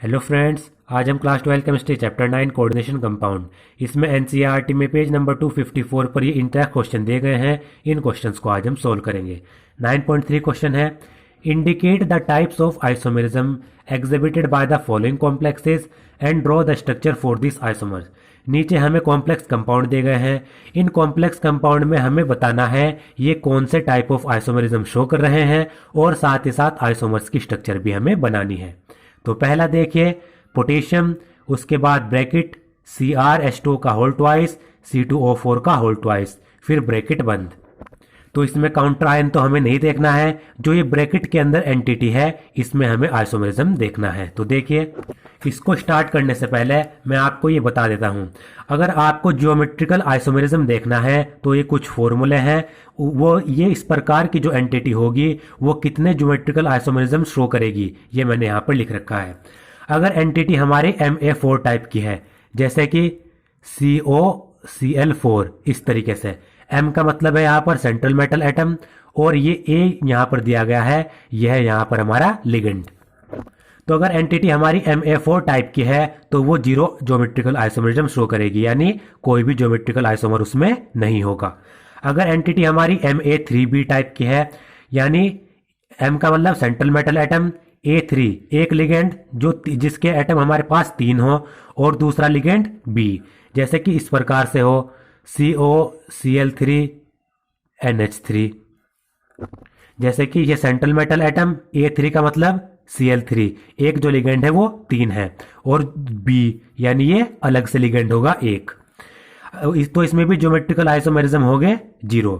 Hello friends, आज हम class 12 chemistry chapter 9 coordination compound इसमें एनसीईआरटी में पेज नंबर 254 पर ये इंटरेक्ट क्वेश्चन दिए गए हैं। इन क्वेश्चंस को आज हम सोल्व करेंगे। 9.3 क्वेश्चन है, indicate the types of isomerism exhibited by the following complexes and draw the structure for this isomers. नीचे हमें कॉम्प्लेक्स कंपाउंड दिए गए हैं। इन कॉम्प्लेक्स कंपाउंड में हमें बताना है ये कौन से टाइप ऑफ आइसोमेरिज्म शो कर रहे हैं और साथ ही साथ आइसोमर्स की स्ट्रक्चर भी हमें बनानी है। तो पहला देखिए पोटेशियम, उसके बाद ब्रैकेट CrH2 का होल ट्वाइस, C2O4 का होल ट्वाइस, फिर ब्रैकेट बंद। तो इसमें काउंटर आयन तो हमें नहीं देखना है, जो ये ब्रैकेट के अंदर एंटिटी है इसमें हमें आइसोमेरिज्म देखना है। तो देखिए, इसको स्टार्ट करने से पहले मैं आपको ये बता देता हूं, अगर आपको ज्योमेट्रिकल आइसोमेरिज्म देखना है तो ये कुछ फॉर्मूले हैं, वो ये इस प्रकार की जो एंटिटी होगी वो कितने ज्योमेट्रिकल आइसोमेरिज्म शो करेगी ये मैंने यहाँ पर लिख रखा है। अगर एंटिटी हमारी Ma4 टाइप की है, जैसे कि COCl4, इस तरीके से M का मतलब है यहाँ पर सेंट्रल मेटल एटम और ये A यहाँ पर दिया गया है, यह है यहाँ पर हमारा लिगेंड। तो अगर एंटिटी हमारी Ma4 टाइप की है तो वो जीरो ज्योमेट्रिकल आइसोमेरिज्म शो करेगी, यानी कोई भी ज्योमेट्रिकल आइसोमर उसमें नहीं होगा। अगर एंटिटी हमारी Ma3b टाइप की है, यानी M का मतलब सेंट्रल मेटल एटम, A3 एक लिगेंड जिसके एटम हमारे पास 3 हो और दूसरा लिगेंड B, जैसे कि इस प्रकार से हो COCl3NH3, जैसे कि ये सेंट्रल मेटल एटम A3 का मतलब Cl3, एक जो लिगेंड है वो 3 है और B यानी ये अलग से लिगेंड होगा एक। तो इसमें भी ज्योमेट्रिकल आइसोमेरिज्म हो गए 0।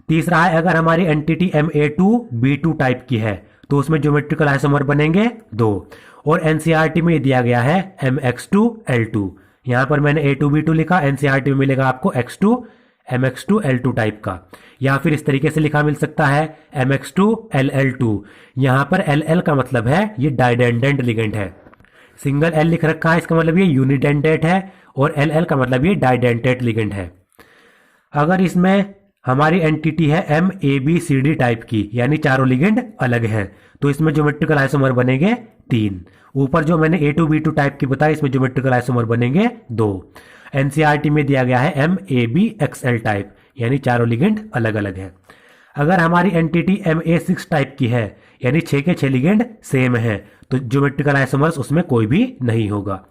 तीसरा है, अगर हमारी एंटिटी Ma2b2 टाइप की है तो उसमें ज्योमेट्रिकल आइसोमर बनेंगे 2। और एनसीईआरटी में दिया गया है MX2L2, यहां पर मैंने A2b2 लिखा, एनसीईआरटी में मिलेगा आपको X2 MX2L2 टाइप का, या फिर इस तरीके से लिखा मिल सकता है MX2LL2। यहां पर LL का मतलब है ये डाइडेंडेंट लिगेंड है, सिंगल L लिख रखा है, इसका मतलब ये यूनिडेंटेट है, और LL का मतलब ये डाइडेंटेट लिगेंड है। अगर इसमें हमारी एंटिटी है MABCD टाइप की, यानी चारों लिगेंड अलग हैं, तो इसमें ज्योमेट्रिकल आइसोमर बनेंगे 3। ऊपर जो मैंने A2B2 टाइप की बताई, इसमें ज्योमेट्रिकल आइसोमर बनेंगे 2। एनसीईआरटी में दिया गया है MABXL टाइप, यानी चारों लिगेंड अलग अलग हैं। अगर हमारी एंटिटी MA6 टाइप की है, यानी 6 के 6 लिगेंड सेम है, तो ज्योमेट्रिकल आइसोमर्स उसमें कोई भी नहीं होगा।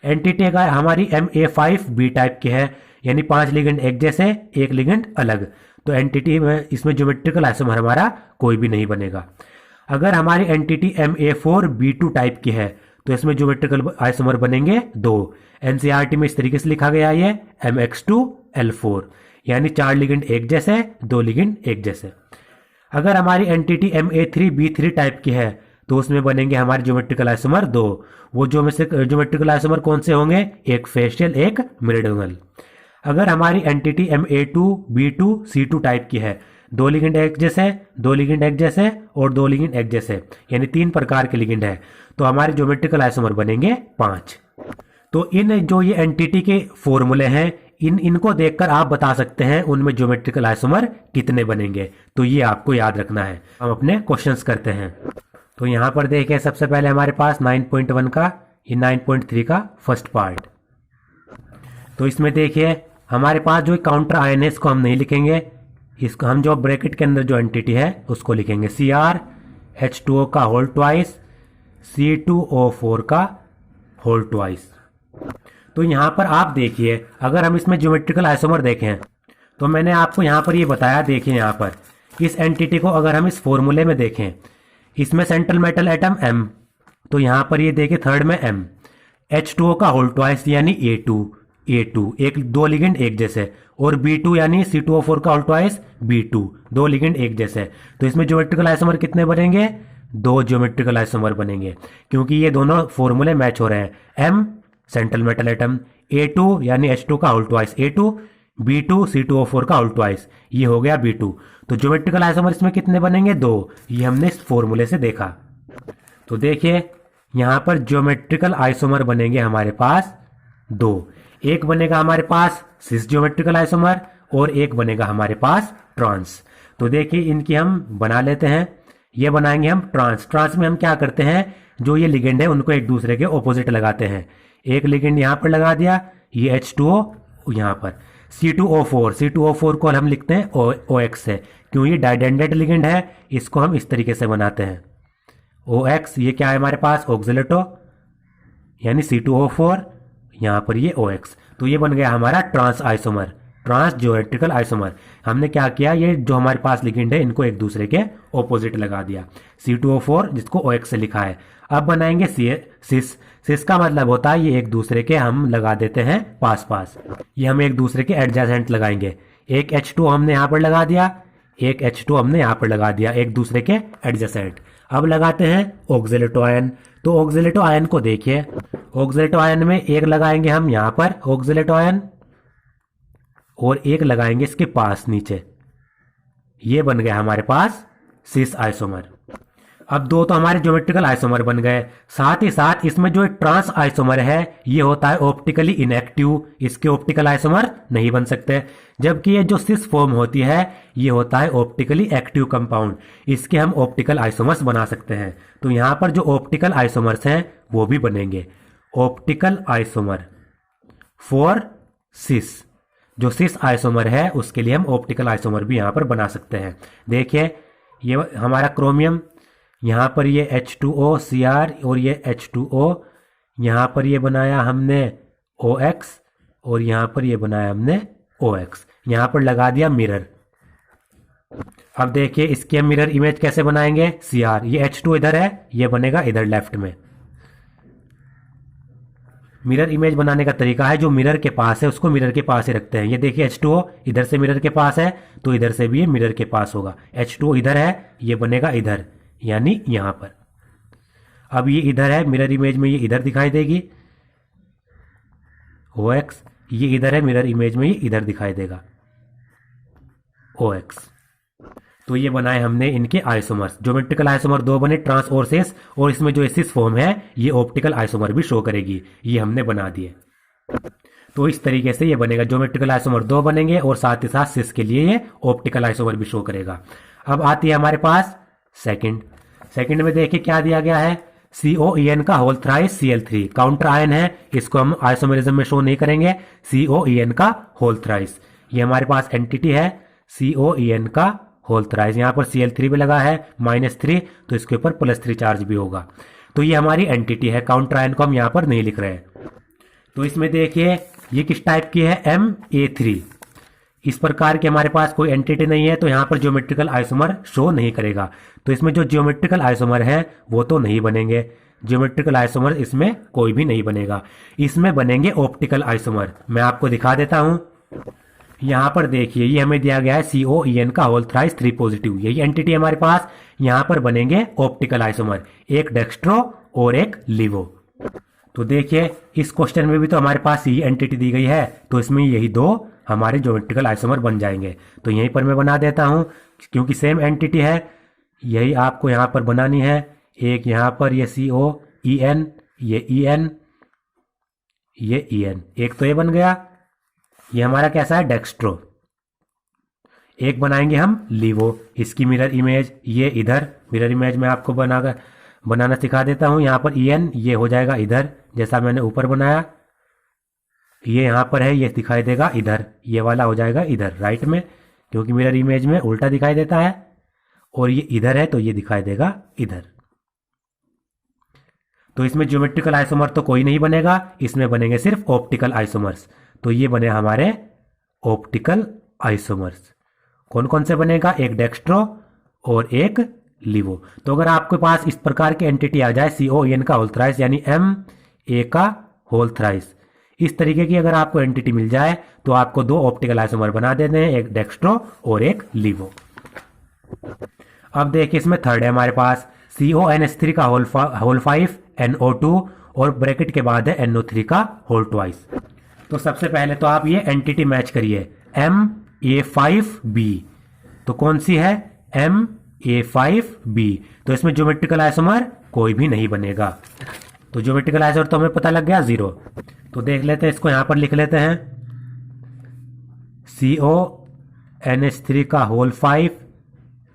एंटिटी अगर हमारी MA5B टाइप की है, यानी 5 लिगेंड एक जैसे, एक लिगेंड अलग, तो एंटिटी में इसमें ज्योमेट्रिकल आइसोमर हमारा कोई भी नहीं बनेगा। अगर हमारी एंटिटी MA4B2 टाइप की है तो इसमें ज्योमेट्रिकल आइसोमर बनेंगे 2। एनसीईआरटी में इस तरीके से लिखा गया है MX2L4, यानी 4 लिगेंड एक जैसे, 2 लिगेंड एक जैसे। अगर हमारी एंटिटी MA3B3 टाइप की है तो उसमें बनेंगे हमारे ज्योमेट्रिकल आइसोमर 2। वो जो में से ज्योमेट्रिकल आइसोमर कौन से होंगे, एक फेशियल, एक मेरिडियनल। अगर हमारी एंटिटी MA2B2C2 टाइप की है, 2 लिगेंड एक जैसे, 2 लिगेंड एक जैसे और 2 लिगेंड एक जैसे, यानी 3 प्रकार के लिगेंड है, तो हमारे ज्योमेट्रिकल आइसोमर बनेंगे 5। तो इन जो ये एंटिटी के फॉर्मूले हैं, इनको देखकर आप बता सकते हैं उनमें ज्योमेट्रिकल आइसोमर कितने बनेंगे, तो ये आपको याद रखना है। हम अपने क्वेश्चंस करते हैं। तो यहां पर देखिए, सबसे पहले हमारे पास 9.1 का, ये 9.3 का फर्स्ट पार्ट। तो इसमें देखिए हमारे पास जो काउंटर आयन है इसको हम नहीं लिखेंगे, इसको हम जो ब्रैकेट के अंदर जो एंटिटी है उसको लिखेंगे। CrH2O का होल ट्वाइस, C2O4 का होल ट्वाइस। तो यहां पर आप देखिए, अगर हम इसमें ज्योमेट्रिकल आइसोमर देखें तो मैंने आपको यहां पर ये बताया, देखिए यहां पर इस एंटिटी को अगर हम इस फॉर्मूले में देखें, इसमें सेंट्रल मेटल एटम M, तो यहां पर ये देखिए थर्ड में M, H2O का होल ट्वाइस यानी A2 एक 2 लिगेंड एक जैसे, और B2 यानी C2O4 का होल ट्वाइस B2, 2 लिगेंड एक जैसे। तो इसमें ज्योमेट्रिकल आइसोमर कितने बनेंगे, 2 ज्योमेट्रिकल आइसोमर बनेंगे, क्योंकि ये दोनों फॉर्मूले मैच हो रहे हैं। M central metal atom, A2 यानी H2 का whole twice A2, B2 C2O4 का होल ट्वाइस, ये हो गया B2। तो ज्योमेट्रिकल आइसोमर इसमें कितने बनेंगे, 2। ये हमने इस फॉर्मूले से देखा। तो देखिए यहां पर ज्योमेट्रिकल आइसोमर बनेंगे हमारे पास 2। एक बनेगा हमारे पास सिस ज्योमेट्रिकल आइसोमर और एक बनेगा हमारे पास ट्रांस। तो देखिए इनकी हम बना लेते हैं। ये बनाएंगे हम ट्रांस। ट्रांस में हम क्या करते हैं, जो ये लिगेंड है उनको एक दूसरे के ऑपोजिट लगाते हैं। एक लिगेंड यहां पर लगा दिया, ये H2O यहां पर, C2O4 को हम लिखते हैं OX से, क्यों ये डाइडेंडेड लिगेंड है, इसको हम इस तरीके से बनाते हैं OX। ये क्या है हमारे पास, ऑक्सिलेटो यानी C2O4, यहां पर ये OX। तो ये बन गया हमारा trans isomer, trans geometrical isomer. हमने क्या किया, ये जो हमारे पास लिगेंड है इनको एक दूसरे के ऑपोजिट लगा दिया, C2O4 जिसको OX से लिखा है। अब बनाएंगे सिस। सिस का मतलब होता है ये एक दूसरे के हम लगा देते हैं पास पास, ये हम एक दूसरे के एडजेसेंट लगाएंगे। एक H2 हमने यहां पर लगा दिया, एक H2 हमने यहां पर लगा दिया, एक दूसरे के एडजेसेंट। अब लगाते हैं ऑक्सिलेटो आयन। तो ऑक्सिलेटो आयन को देखिए, ऑक्सिलेटो आयन में एक लगाएंगे हम यहां पर ऑक्सिलेटो आयन, और एक लगाएंगे इसके पास नीचे, ये बन गया हमारे पास सिस आइसोमर। अब दो तो हमारे ज्योमेट्रिकल आइसोमर बन गए, साथ ही साथ इसमें जो ट्रांस आइसोमर है ये होता है ऑप्टिकली इनएक्टिव, इसके ऑप्टिकल आइसोमर नहीं बन सकते। जबकि ये जो सिस फॉर्म होती है ये होता है ऑप्टिकली एक्टिव कंपाउंड, इसके हम ऑप्टिकल आइसोमर्स बना सकते हैं। तो यहां पर जो ऑप्टिकल आइसोमर्स हैं वो भी बनेंगे, ऑप्टिकल आइसोमर फॉर सिस। जो सिस आइसोमर है उसके लिए हम ऑप्टिकल आइसोमर भी यहां पर बना सकते हैं। देखिए ये हमारा क्रोमियम, यहां पर ये H2OCr और ये H2O, यहां पर ये बनाया हमने OX और यहां पर ये बनाया हमने OX, यहां पर लगा दिया मिरर। अब देखिए इसकी हम मिरर इमेज कैसे बनाएंगे, Cr, ये H2 इधर है, ये बनेगा इधर लेफ्ट में। मिरर इमेज बनाने का तरीका है, जो मिरर के पास है उसको मिरर के पास ही रखते हैं। ये देखिए H2O इधर से मिरर के पास है तो इधर से भी ये मिरर के पास होगा। H2O इधर है, ये बनेगा इधर यानी यहां पर। अब ये इधर है मिरर इमेज में, ये इधर दिखाई देगी OX, ये इधर है मिरर इमेज में, ये इधर दिखाई देगा OX। तो ये बनाए हमने इनके आइसोमर्स, ज्योमेट्रिकल आइसोमर दो बने, ट्रांस और सिस, और इसमें जो सिस फॉर्म है ये ऑप्टिकल आइसोमर भी शो करेगी, ये हमने बना दिए। तो इस तरीके से ये बनेगा, ज्योमेट्रिकल आइसोमर दो बनेंगे और साथ ही साथ सिस के लिए ये ऑप्टिकल आइसोमर भी शो करेगा। अब आती है हमारे पास सेकंड में देखिए क्या दिया गया है, COEN का whole thrice Cl3, counter ion है, इसको हम आइसोमेरिज्म में शो नहीं करेंगे, COEN का होल थ्राइस। ये हमारे पास एंटिटी है COEN का होल थ्राइस, यहां पर Cl3 भी लगा है -3, तो इसके ऊपर +3 चार्ज भी होगा। तो ये हमारी एंटिटी है, काउंटर आयन को हम यहां पर नहीं लिख रहे हैं। तो इसमें देखिए ये किस टाइप की है, Ma3। इस प्रकार के हमारे पास कोई एंटिटी नहीं है तो यहां पर ज्योमेट्रिकल आइसोमर शो नहीं करेगा। तो इसमें जो ज्योमेट्रिकल आइसोमर है वो तो नहीं बनेंगे, ज्योमेट्रिकल आइसोमर इसमें कोई भी नहीं बनेगा। इसमें बनेंगे ऑप्टिकल आइसोमर, मैं आपको दिखा देता हूं। यहां पर देखिए ये हमें दिया गया है COEN का होल थ्राइस 3 पॉजिटिव, यही एंटिटी है हमारे पास। यहां पर बनेंगे ऑप्टिकल आइसोमर, एक डेक्स्ट्रो और एक लिवो। तो देखिए इस क्वेश्चन में भी तो हमारे पास यही एंटिटी दी गई है, तो इसमें यही दो हमारे ज्योमेट्रिकल आइसोमर बन जाएंगे। तो यहीं पर मैं बना देता हूं, क्योंकि सेम एंटिटी है, यही आपको यहां पर बनानी है। एक यहां पर ये COEN, ये EN, ये EN, एक तो ये बन गया, ये हमारा कैसा है डेक्स्ट्रो। एक बनाएंगे हम लिवो, इसकी मिरर इमेज ये इधर, मिरर इमेज में आपको बनाना सिखा देता हूं। यहां पर EN ये हो जाएगा इधर, जैसा मैंने ऊपर बनाया, ये यहां पर है, ये दिखाई देगा इधर, ये वाला हो जाएगा इधर राइट में, क्योंकि मिरर इमेज में उल्टा दिखाई देता है। और ये इधर है तो ये दिखाई देगा इधर। तो इसमें ज्योमेट्रिकल आइसोमर तो कोई नहीं बनेगा, इसमें बनेंगे सिर्फ ऑप्टिकल आइसोमर्स। तो ये बने हमारे ऑप्टिकल आइसोमर्स। कौन कौन से बनेगा, एक डेक्स्ट्रो और एक लिवो। तो अगर आपके पास इस प्रकार की एंटिटी आ जाए COEN का होल थ्राइस यानी Ma का होल थ्राइस, इस तरीके की अगर आपको एंटिटी मिल जाए तो आपको दो ऑप्टिकल आइसोमर बना देने हैं, एक डेक्स्ट्रो और एक लिवो। अब देखिए इसमें थर्ड है हमारे पास CONH3 का होल 5 NO2 और ब्रैकेट के बाद है NO3 का होल ट्वाइस। तो सबसे पहले तो आप ये एंटिटी मैच करिए, Ma5B, तो कौन सी है Ma5B। तो इसमें ज्योमेट्रिकल आइसोमर कोई भी नहीं बनेगा। तो ज्योमेट्रिकल आइसोमर तो हमें पता लग गया 0। तो देख लेते हैं, इसको यहां पर लिख लेते हैं, CONH3 का होल 5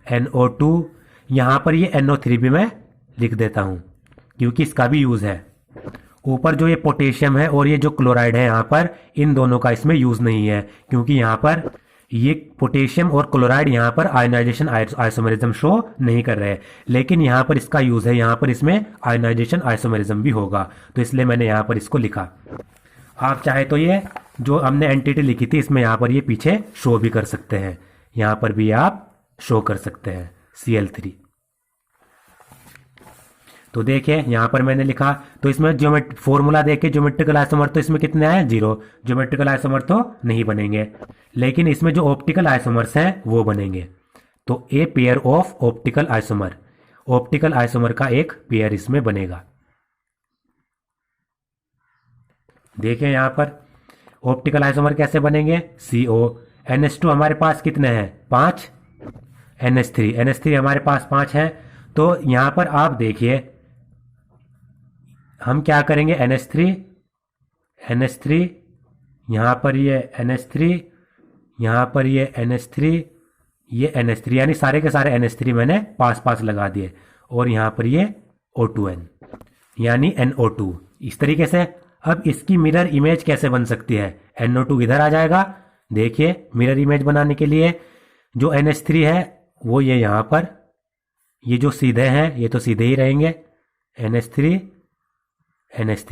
NO2, यहां पर ये NO3 भी मैं लिख देता हूं क्योंकि इसका भी यूज है। ऊपर जो ये पोटेशियम है और ये जो क्लोराइड है यहाँ पर, इन दोनों का इसमें यूज नहीं है क्योंकि यहाँ पर ये पोटेशियम और क्लोराइड यहाँ पर आयनाइजेशन आइसोमेरिज्म शो नहीं कर रहे हैं, लेकिन यहाँ पर इसका यूज है, यहाँ पर इसमें आयनाइजेशन आइसोमेरिज्म भी होगा, तो इसलिए मैंने यहाँ पर इसको लिखा। आप चाहे तो ये जो हमने एंटिटी लिखी थी इसमें यहाँ पर ये पीछे शो भी कर सकते हैं, यहाँ पर भी आप शो कर सकते हैं Cl3। तो देखिए यहाँ पर मैंने लिखा, तो इसमें फॉर्मूला देखे ज्योमेट्रिकल आइसोमर तो इसमें कितने आए, 0। ज्योमेट्रिकल आइसोमर तो नहीं बनेंगे, लेकिन इसमें जो ऑप्टिकल आइसोमर्स हैं वो बनेंगे। तो a pair of optical isomer, optical isomer का एक पेयर इसमें बनेगा। देखिए यहाँ पर ऑप्टिकल आइसोमर कैसे बनेंगे, CO NH2 हमारे पास कितने हैं, 5, NH3 हमारे पास 5 है। तो यहाँ पर आप देखिए हम क्या करेंगे, NH3 यहाँ पर ये NH3, यहाँ पर ये NH3, ये NH3, यानी सारे के सारे NH3 मैंने पास पास लगा दिए, और यहाँ पर ये O2N यानी NO2। इस तरीके से अब इसकी मिरर इमेज कैसे बन सकती है, NO2 इधर आ जाएगा। देखिए मिरर इमेज बनाने के लिए जो NH3 है वो ये यहाँ पर, ये जो सीधे हैं ये तो सीधे ही रहेंगे, NH3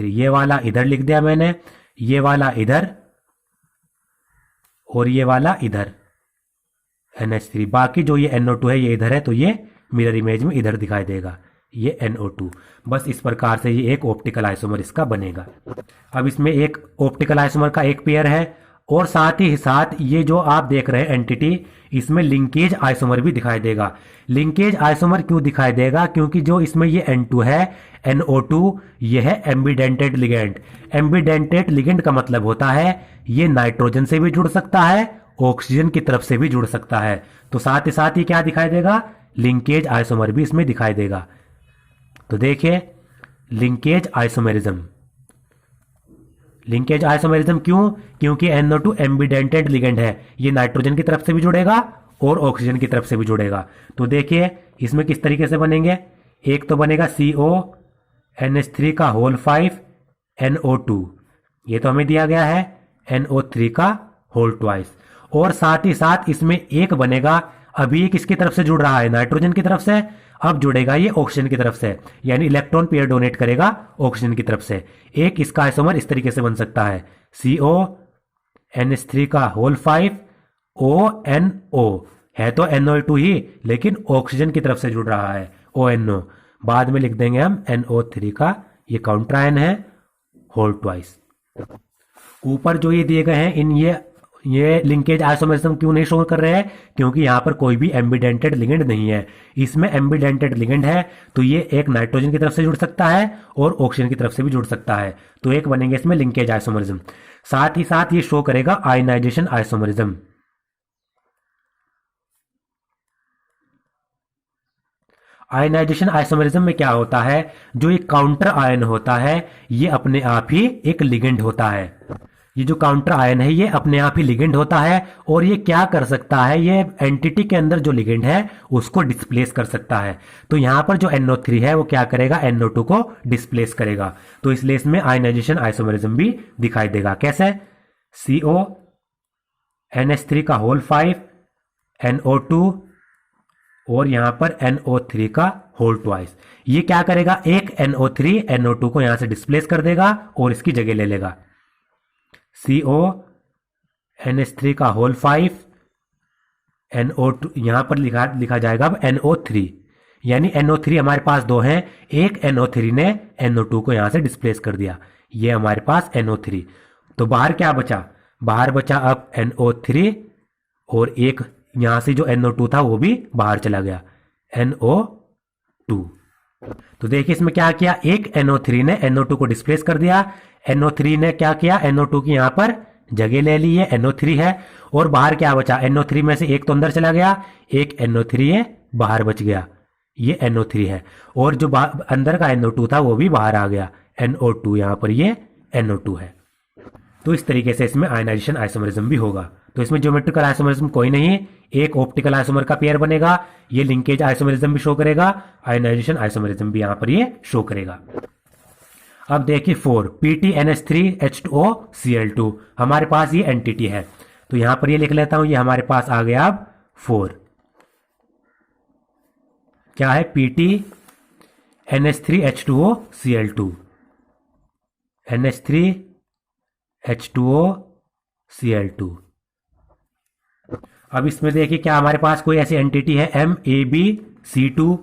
ये वाला इधर लिख दिया मैंने, ये वाला इधर और ये वाला इधर NH3। बाकी जो ये NO2 है ये इधर है, तो ये मिरर इमेज में इधर दिखाई देगा, ये NO2। बस इस प्रकार से ये एक ऑप्टिकल आइसोमर इसका बनेगा। अब इसमें एक ऑप्टिकल आइसोमर का एक पेयर है, और साथ ही साथ ये जो आप देख रहे हैं एंटिटी, इसमें लिंकेज आइसोमर भी दिखाई देगा। लिंकेज आइसोमर क्यों दिखाई देगा, क्योंकि जो इसमें ये N2 है, NO2, ये है एम्बिडेंटेड लिगेंड। एम्बिडेंटेड लिगेंड का मतलब होता है ये नाइट्रोजन से भी जुड़ सकता है, ऑक्सीजन की तरफ से भी जुड़ सकता है। तो साथ ही क्या दिखाई देगा, लिंकेज आइसोमर भी इसमें दिखाई देगा। तो देखिए लिंकेज आइसोमेरिज्म क्यों, क्योंकि NO2 एम्बिडेंटेड लिगेंड है, ये नाइट्रोजन की तरफ से भी जुड़ेगा और ऑक्सीजन की तरफ से भी जुड़ेगा। तो देखिए इसमें किस तरीके से बनेंगे, एक तो बनेगा CO NH3 का होल 5 NO2, ये तो हमें दिया गया है, NO3 का होल ट्वाइस, और साथ ही साथ इसमें एक बनेगा, अभी ये किसकी तरफ से जुड़ रहा है, नाइट्रोजन की तरफ से, अब जुड़ेगा ये ऑक्सीजन की तरफ से, यानी इलेक्ट्रॉन पेयर डोनेट करेगा ऑक्सीजन की तरफ से। एक इसका आइसोमर इस तरीके से बन सकता है, CO NH3 का होल 5 ONO, है तो NO2 ही, लेकिन ऑक्सीजन की तरफ से जुड़ रहा है, ONO। बाद में लिख देंगे हम NO3 का ये काउंटर आयन है, होल ट्वाइस। ऊपर जो ये दिए गए हैं इन ये लिंकेज आइसोमेरिज्म क्यों नहीं शो कर रहे हैं, क्योंकि यहां पर कोई भी एम्बिडेंटेड लिगेंड नहीं है। इसमें एम्बिडेंटेड लिगेंड है तो ये एक नाइट्रोजन की तरफ से जुड़ सकता है और ऑक्सीजन की तरफ से भी जुड़ सकता है, तो एक बनेंगे इसमें लिंकेज आइसोमेरिज्म। साथ ही साथ ये शो करेगा आयनाइजेशन आइसोमेरिज्म। आयनाइजेशन आइसोमेरिज्म में क्या होता है, जो ये काउंटर आयन होता है ये अपने आप ही एक लिगेंड होता है। ये जो काउंटर आयन है ये अपने आप ही लिगेंड होता है, और ये क्या कर सकता है, ये एंटिटी के अंदर जो लिगेंड है उसको डिस्प्लेस कर सकता है। तो यहां पर जो NO3 है वो क्या करेगा, NO2 को डिस्प्लेस करेगा, तो इसलिए इसमें आयनाइजेशन आइसोमेरिज्म भी दिखाई देगा। कैसे, CO NH3 का होल 5 NO2 और यहां पर NO3 का होल ट्वाइस। ये क्या करेगा, एक NO3 NO2 को यहां से डिस्प्लेस कर देगा और इसकी जगह ले लेगा। CO NH3 का होल 5 NO2, यहां पर लिखा जाएगा अब NO3, यानी NO3 हमारे पास दो हैं, एक NO3 ने NO2 को यहां से डिस्प्लेस कर दिया, ये हमारे पास NO3। तो बाहर क्या बचा, बाहर बचा अब NO3 और एक यहां से जो NO2 था वो भी बाहर चला गया, NO2। तो देखिए इसमें क्या किया, एक NO3 ने NO2 को डिस्प्लेस कर दिया, NO3 ने क्या किया, NO2 की यहां पर जगह ले ली है, NO3 है, और बाहर क्या बचा, NO3 में से एक तो अंदर चला गया, एक NO3 है बाहर बच गया, ये NO3 है, और जो अंदर का NO2 था वो भी बाहर आ गया, NO2, यहां पर ये NO2 है। तो इस तरीके से इसमें आयनाइजेशन आइसोमेरिज्म भी होगा। तो इसमें ज्योमेट्रिकल आइसोमरिज्म कोई नहीं, एक ऑप्टिकल आइसोमर का पेयर बनेगा, ये लिंकेज आइसोमरिज्म भी शो करेगा, आयनाइजेशन आइसोमरिज्म भी यहां पर ये शो करेगा। अब देखिए 4 PtNH3H2OCl2 हमारे पास ये एंटिटी है, तो यहां पर ये लिख लेता हूं, ये हमारे पास आ गया अब 4। क्या है? PtNH3H2OCl2 NH3H2OCl2। अब इसमें देखिए क्या हमारे पास कोई ऐसी एंटिटी है MAbC2,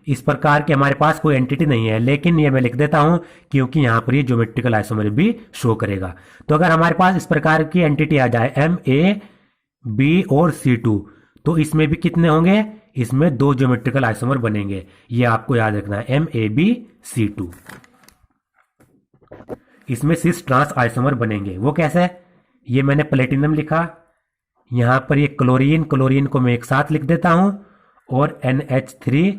इस प्रकार के हमारे पास कोई एंटिटी नहीं है, लेकिन ये मैं लिख देता हूं क्योंकि यहां पर ये ज्योमेट्रिकल आइसोमर भी शो करेगा। तो अगर हमारे पास इस प्रकार की एंटिटी आ जाए MAb और C2, तो इसमें भी कितने होंगे? इसमें 2 ज्योमेट्रिकल आइसोमर बनेंगे, ये आपको याद रखना है MAbC2। इसमें सिस ट्रांस आइसोमर बनेंगे, वो कैसे? ये मैंने प्लेटिनम लिखा, यहां पर ये क्लोरीन को मैं एक साथ लिख देता हूं, और NH3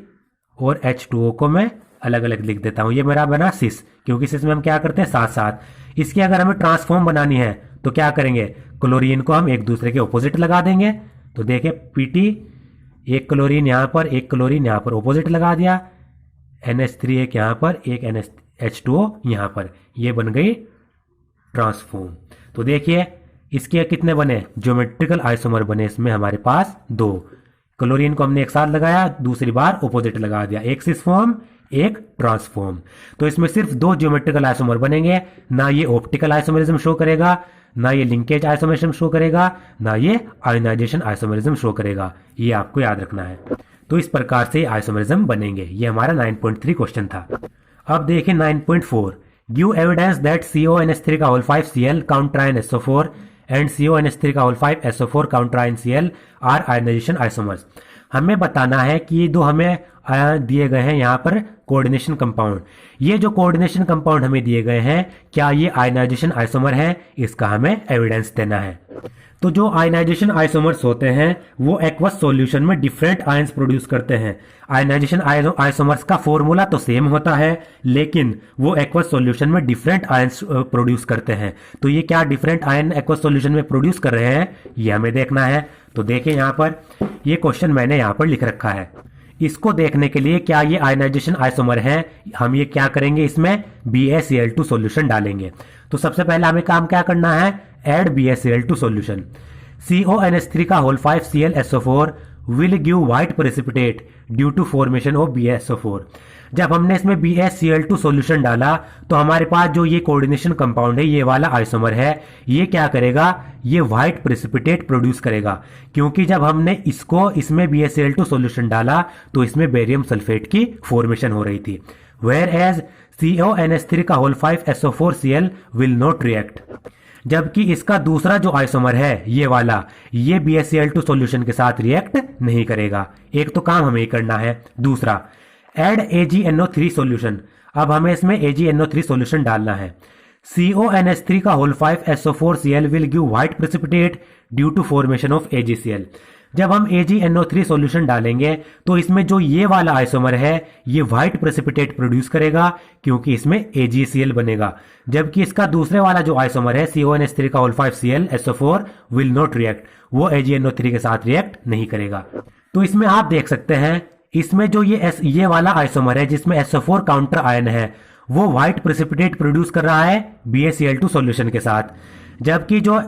और H2O को मैं अलग अलग लिख देता हूं। ये मेरा बना सिस, क्योंकि सिस में हम क्या करते हैं साथ साथ। इसकी अगर हमें ट्रांसफॉर्म बनानी है तो क्या करेंगे? क्लोरीन को हम एक दूसरे के ऑपोजिट लगा देंगे। तो देखिए PT, एक क्लोरीन यहां पर, एक क्लोरीन यहां पर, ऑपोजिट लगा दिया, NH3 एक यहां पर, एक H2O यहां पर, ये बन गई ट्रांसफॉर्म। तो देखिए इसके कितने बने? ज्योमेट्रिकल आइसोमर बने इसमें हमारे पास 2। क्लोरीन को हमने एक साथ लगाया, दूसरी बार ऑपोजिट लगा दिया, एक सिस फॉर्म एक ट्रांसफॉर्म। तो इसमें सिर्फ 2 ज्योमेट्रिकल आइसोमर बनेंगे, ना ये ऑप्टिकल आइसोमरिज्म शो करेगा, ना ये लिंकेज आइसोमरिज्म शो करेगा, ना ये आयनाइजेशन आइसोमरिज्म शो करेगा, ये आपको याद रखना है। तो इस प्रकार से आइसोमरिज्म बनेंगे। ये हमारा 9.3 क्वेश्चन था। अब देखिए 9.4, गिव एविडेंस दैट CONH3 का whole 5Cl काउंटराइन SO4 and CONH3 का whole 5SO4 counterion Cl are ionization isomers. हमें बताना है कि ये 2 हमें दिए गए हैं यहाँ पर कोऑर्डिनेशन कंपाउंड, ये जो कोऑर्डिनेशन कंपाउंड हमें दिए गए हैं क्या ये आयनाइजेशन आइसोमर है? इसका हमें एविडेंस देना है। तो जो आयनाइजेशन आइसोमर्स होते हैं वो एक्वस सॉल्यूशन में डिफरेंट आयंस प्रोड्यूस करते हैं। आयनाइजेशन आइसोमर्स का फॉर्मूला तो सेम होता है, लेकिन वो एक्वस सॉल्यूशन में डिफरेंट आयंस प्रोड्यूस करते हैं। तो ये क्या डिफरेंट आयन एक्वस सॉल्यूशन में प्रोड्यूस कर रहे हैं, ये हमें देखना है। तो देखिए यहाँ पर ये क्वेश्चन मैंने यहाँ पर लिख रखा है। इसको देखने के लिए क्या ये आयनाइजेशन आइसोमर है, हम ये क्या करेंगे, इसमें BaCl2 सॉल्यूशन डालेंगे। तो सबसे पहले हमें काम क्या करना है? Add BaCl2 solution. CONH3 का whole 5Cl will give white precipitate due to formation of BaSO4। जब हमने इसमें BaCl2 सॉल्यूशन डाला तो हमारे पास जो ये कोऑर्डिनेशन कंपाउंड है, ये वाला आइसोमर है, ये क्या करेगा? ये व्हाइट प्रेसिपिटेट प्रोड्यूस करेगा, क्योंकि जब हमने इसमें BaCl2 सॉल्यूशन डाला तो इसमें बेरियम सल्फेट की फॉर्मेशन हो रही थी। वेयर एज CONH3 का whole 5SO4Cl will not react. जबकि इसका दूसरा जो आइसोमर है ये वाला, ये BaCl2 सॉल्यूशन के साथ रिएक्ट नहीं करेगा। एक तो काम हमें करना है। दूसरा, ऐड AgNO3 सॉल्यूशन। अब हमें इसमें AgNO3 सॉल्यूशन डालना है। CONH3 का whole 5SO4Cl will give white precipitate due to formation of AgCl। जब हम AgNO3 सॉल्यूशन डालेंगे तो इसमें जो ये वाला आइसोमर है ये व्हाइट प्रेसिपिटेट प्रोड्यूस करेगा, क्योंकि इसमें AgCl बनेगा। जबकि इसका दूसरे वाला जो आइसोमर है CONH3 का whole 5Cl SO4 will not react, वो AgNO3 के साथ रिएक्ट नहीं करेगा। तो इसमें आप देख सकते हैं, इसमें जो ये वाला आइसोमर है जिसमें SO4 काउंटर आयन है, वो व्हाइट प्रेसिपिटेट प्रोड्यूस कर रहा है BaCl2 सॉल्यूशन के साथ। जबकि जो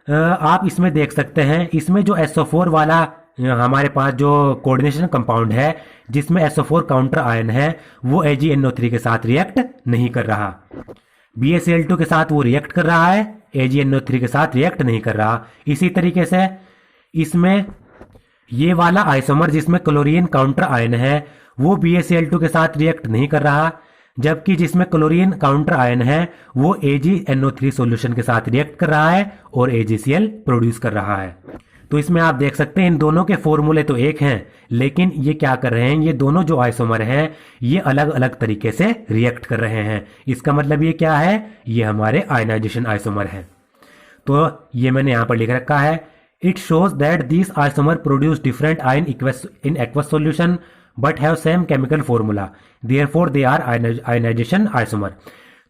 आप इसमें देख सकते हैं, इसमें जो SO4 वाला हमारे पास जो कोऑर्डिनेशन कंपाउंड है जिसमें SO4 काउंटर आयन है, वो AgNO3 के साथ रिएक्ट नहीं कर रहा। BaCl2 के साथ वो रिएक्ट कर रहा है, AgNO3 के साथ रिएक्ट नहीं कर रहा। इसी तरीके से इसमें ये वाला आइसोमर जिसमें क्लोरीन काउंटर आयन है, वो BaCl2 के साथ रिएक्ट नहीं कर रहा, जबकि जिसमें क्लोरीन काउंटर आयन है वो AgNO3 सॉल्यूशन के साथ रिएक्ट कर रहा है और AgCl प्रोड्यूस कर रहा है। तो इसमें आप देख सकते हैं इन दोनों के फॉर्मूले तो एक हैं, लेकिन ये क्या कर रहे हैं, ये दोनों जो आइसोमर हैं ये अलग अलग तरीके से रिएक्ट कर रहे हैं। इसका मतलब ये क्या है, ये हमारे आयनाइजेशन आइसोमर है। तो ये मैंने यहां पर लिख रखा है, it shows that this isomer produce different ion in aqueous solution but have same chemical formula, therefore they are ionization isomer.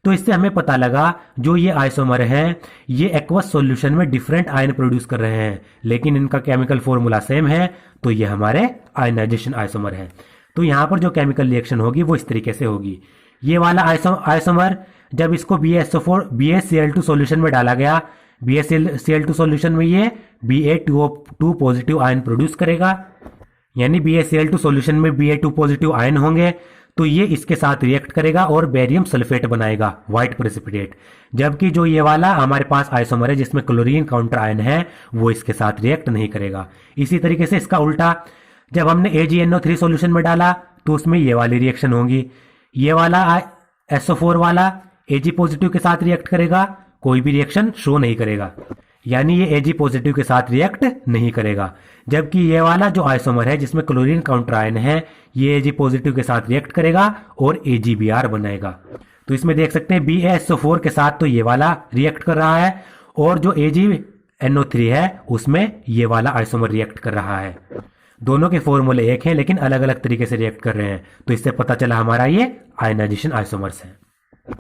तो इससे हमें पता लगा जो ये आइसोमर है ये एक्वस सॉल्यूशन में डिफरेंट आयन प्रोड्यूस कर रहे हैं, लेकिन इनका केमिकल फॉर्मूला सेम है, तो ये हमारे आयनाइजेशन आइसोमर है। तो यहां पर जो केमिकल रिएक्शन होगी वो इस तरीके से होगी। ये वाला आइसोमर जब इसको BaCl2 सॉल्यूशन में डाला गया, BaCl2 सॉल्यूशन में ये Ba2 पॉजिटिव आयन प्रोड्यूस करेगा, यानी BaCl2 सॉल्यूशन में Ba2 पॉजिटिव आयन होंगे, तो ये इसके साथ रिएक्ट करेगा और बेरियम सल्फेट बनाएगा, व्हाइट प्रेसिपिटेट। जबकि जो ये वाला हमारे पास आइसोमर है जिसमें क्लोरीन काउंटर आयन है, वो इसके साथ रिएक्ट नहीं करेगा। इसी तरीके से इसका उल्टा, जब हमने AgNO3 सॉल्यूशन में डाला तो उसमें ये वाली रिएक्शन होंगी। ये वाला SO4 वाला Ag पॉजिटिव के साथ रिएक्ट करेगा, कोई भी रिएक्शन शो नहीं करेगा, यानी ये Ag पॉजिटिव के साथ रिएक्ट नहीं करेगा। जबकि ये वाला जो आइसोमर है जिसमें क्लोरीन काउंटर आयन है, ये Ag पॉजिटिव के साथ रिएक्ट करेगा और AgBr बनाएगा। तो इसमें देख सकते हैं BaSO4 के साथ तो ये वाला रिएक्ट कर रहा है, और जो AgNO3 है उसमें ये वाला आइसोमर रिएक्ट कर रहा है। दोनों के फॉर्मूले एक हैं लेकिन अलग अलग तरीके से रिएक्ट कर रहे हैं। तो इससे पता चला हमारा ये आयनाइजेशन आइसोमर्स है।